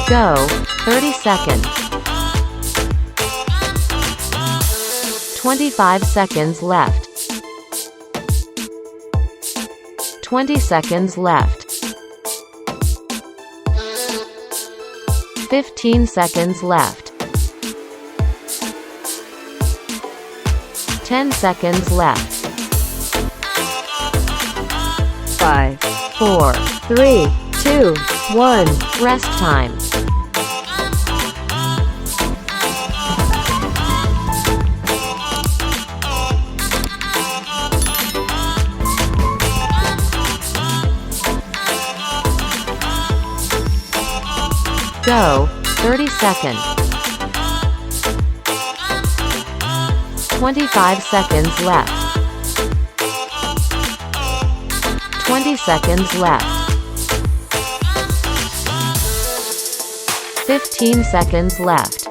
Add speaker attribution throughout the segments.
Speaker 1: Go, 30 seconds. 25 seconds left. 20 seconds left. 15 seconds left. 10 seconds left. 5, 4, 3, 2, 1. Rest time. Go, 30 seconds. 25 seconds left. 20 seconds left. 15 seconds left.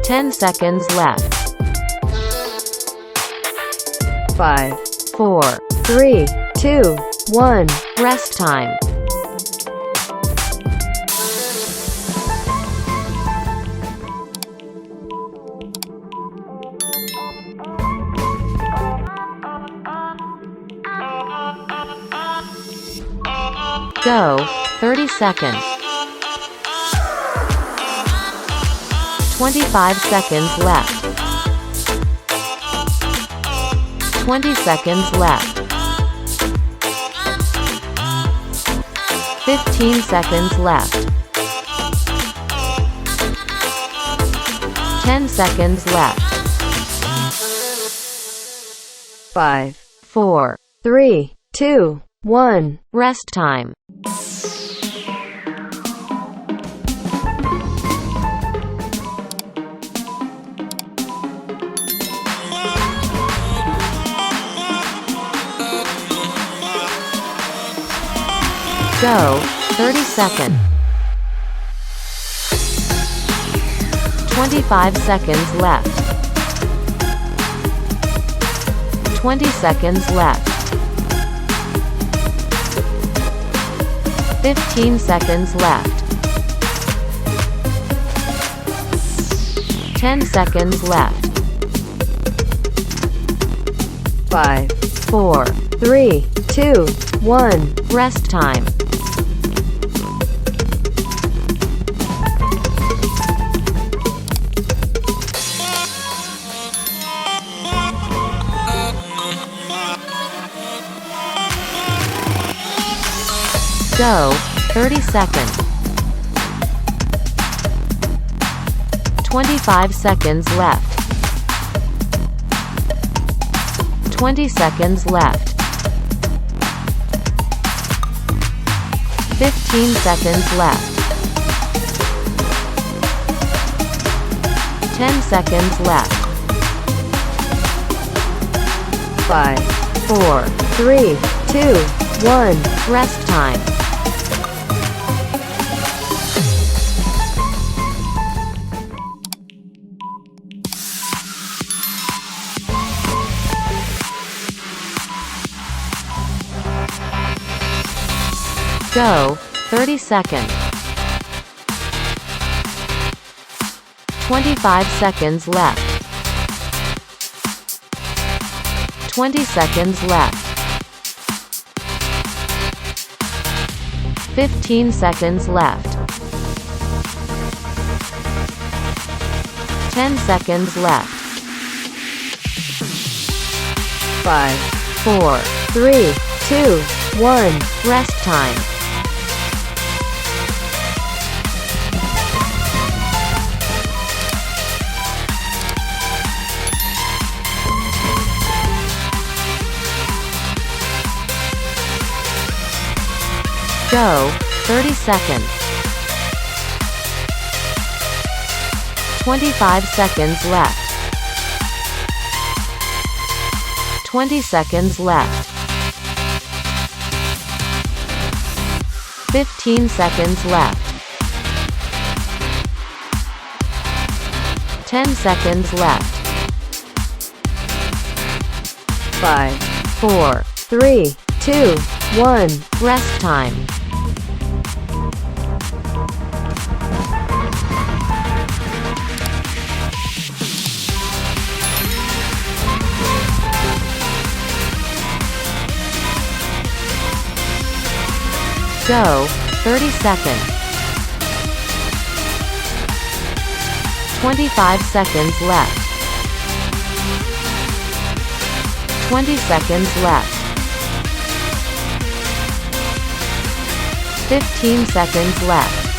Speaker 1: 10 seconds left. 5, 4, 3, 2, 1. Rest time. Go, 30 seconds. 25 seconds left. 20 seconds left. 15 seconds left. 10 seconds left. 5, 4, 3, 2, 1. Rest time. Go, 30 seconds. 25 seconds left. 20 seconds left. 15 seconds left. 10 seconds left. 5, 4, 3, 2, 1. Rest time. Go, 30 seconds. 25 seconds left. 20 seconds left. 15 seconds left. 10 seconds left. 5, 4, 3, 2, 1. Rest time. Go, 30 seconds. 25 seconds left. 20 seconds left. 15 seconds left. 10 seconds left. 5, 4, 3, 2, 1. Rest time. Go, 30 seconds. 25 seconds left. 20 seconds left. 15 seconds left. 10 seconds left. 5, 4, 3, 2, 1. Rest time. Go, 30 seconds. 25 seconds left. 20 seconds left. 15 seconds left.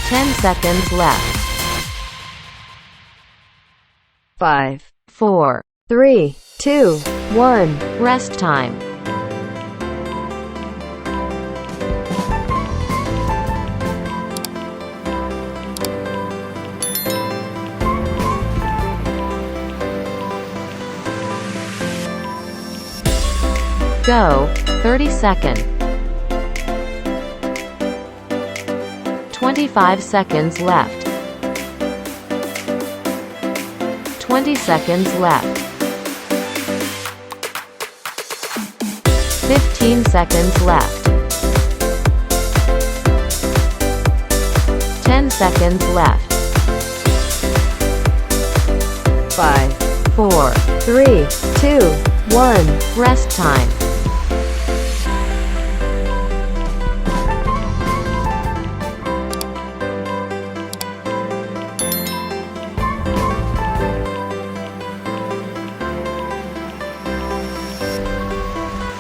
Speaker 1: 10 seconds left.
Speaker 2: 5,
Speaker 1: 4,
Speaker 2: 3, 2, 1.
Speaker 1: rest time. Go, 30 seconds. 25 seconds left. 20 seconds left. 15 seconds left. 10 seconds left.
Speaker 2: 5,
Speaker 1: 4,
Speaker 2: 3, 2, 1.
Speaker 1: rest time.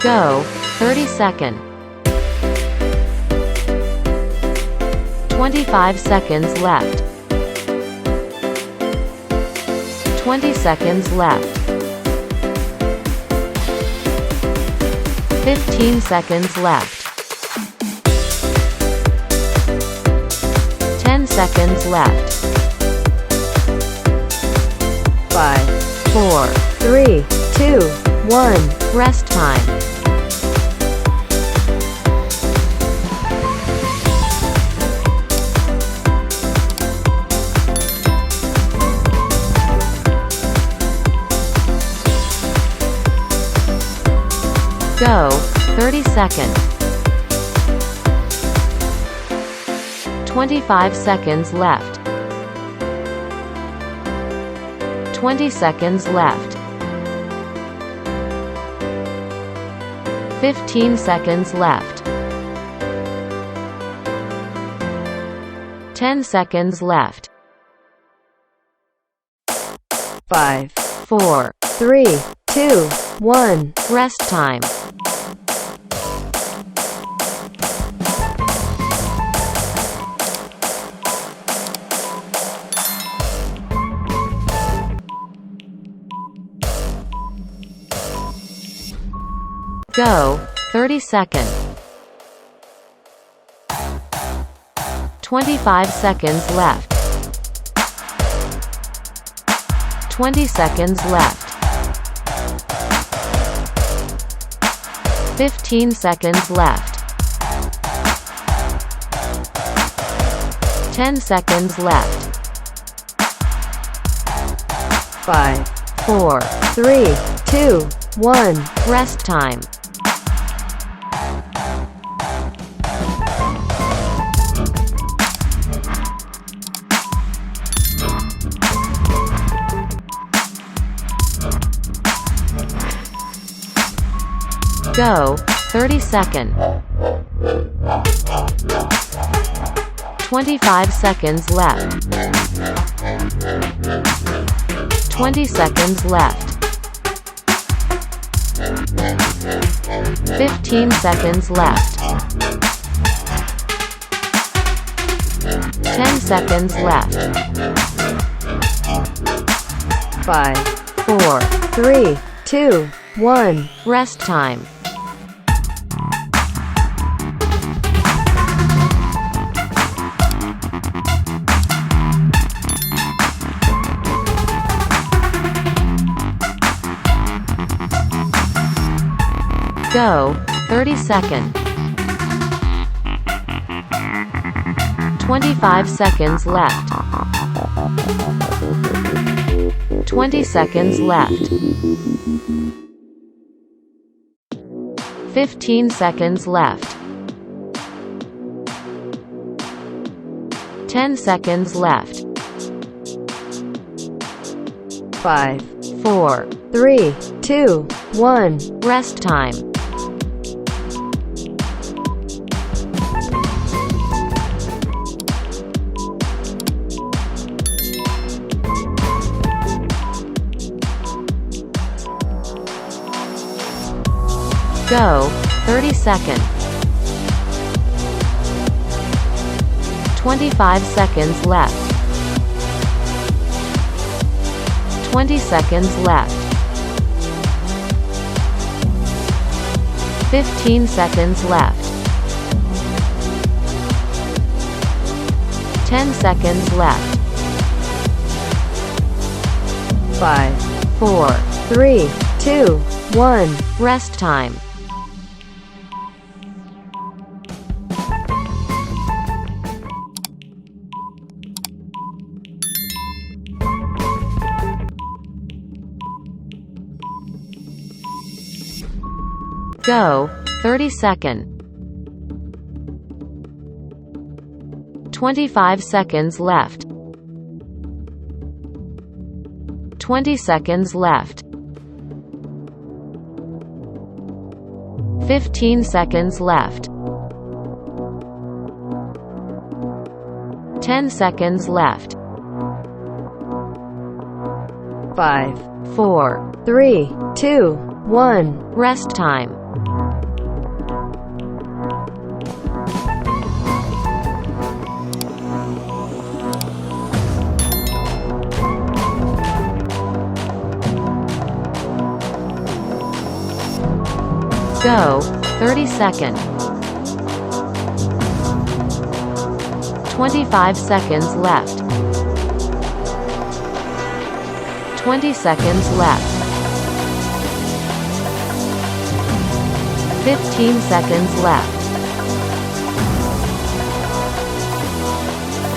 Speaker 1: Go, 30 seconds. 25 seconds left. 20 seconds left. 15 seconds left. 10 seconds left.
Speaker 2: 5,
Speaker 1: 4,
Speaker 2: 3, 2, 1.
Speaker 1: rest time. Go, 30 seconds. 25 seconds left. 20 seconds left. 15 seconds left. 10 seconds left.
Speaker 2: 5,
Speaker 1: 4,
Speaker 2: 3, 2, 1.
Speaker 1: rest time. Go, 30 seconds. 25 seconds left. 20 seconds left. 15 seconds left. 10 seconds left.
Speaker 2: 5,
Speaker 1: 4,
Speaker 2: 3, 2, 1.
Speaker 1: rest time. Go, 30 seconds. 25 seconds left. 20 seconds left. 15 seconds left. 10 seconds left.
Speaker 2: 5,
Speaker 1: 4,
Speaker 2: 3, 2, 1.
Speaker 1: rest time. Go, 30 seconds. 25 seconds left. 20 seconds left. 15 seconds left. 10 seconds left.
Speaker 2: 5,
Speaker 1: 4,
Speaker 2: 3, 2, 1.
Speaker 1: rest time. Go, 30 seconds. 25 seconds left. 20 seconds left. 15 seconds left. 10 seconds left.
Speaker 2: 5,
Speaker 1: 4.
Speaker 2: 3, 2, 1.
Speaker 1: Rest time. Go, 30 seconds. 25 seconds left. 20 seconds left. 15 seconds left. 10 seconds left.
Speaker 2: 5,
Speaker 1: 4.
Speaker 2: 3, 2, 1.
Speaker 1: Rest time. Go, 30 seconds. 25 seconds left. 20 seconds left. 15 seconds left.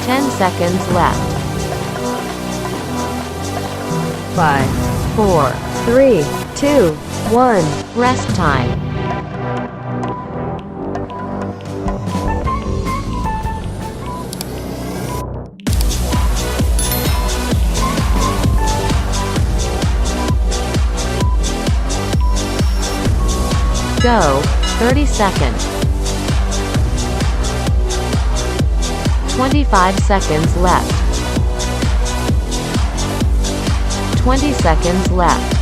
Speaker 1: 10 seconds left.
Speaker 2: 5,
Speaker 1: 4.
Speaker 2: 3, 2, 1.
Speaker 1: Rest time. Go, 30 seconds. 25 seconds left. 20 seconds left.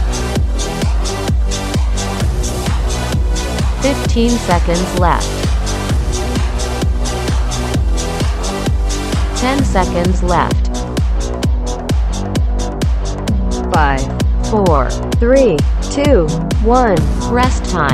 Speaker 1: 15 seconds left. 10 seconds left.
Speaker 2: 5,
Speaker 1: 4.
Speaker 2: 3, 2, 1.
Speaker 1: Rest time.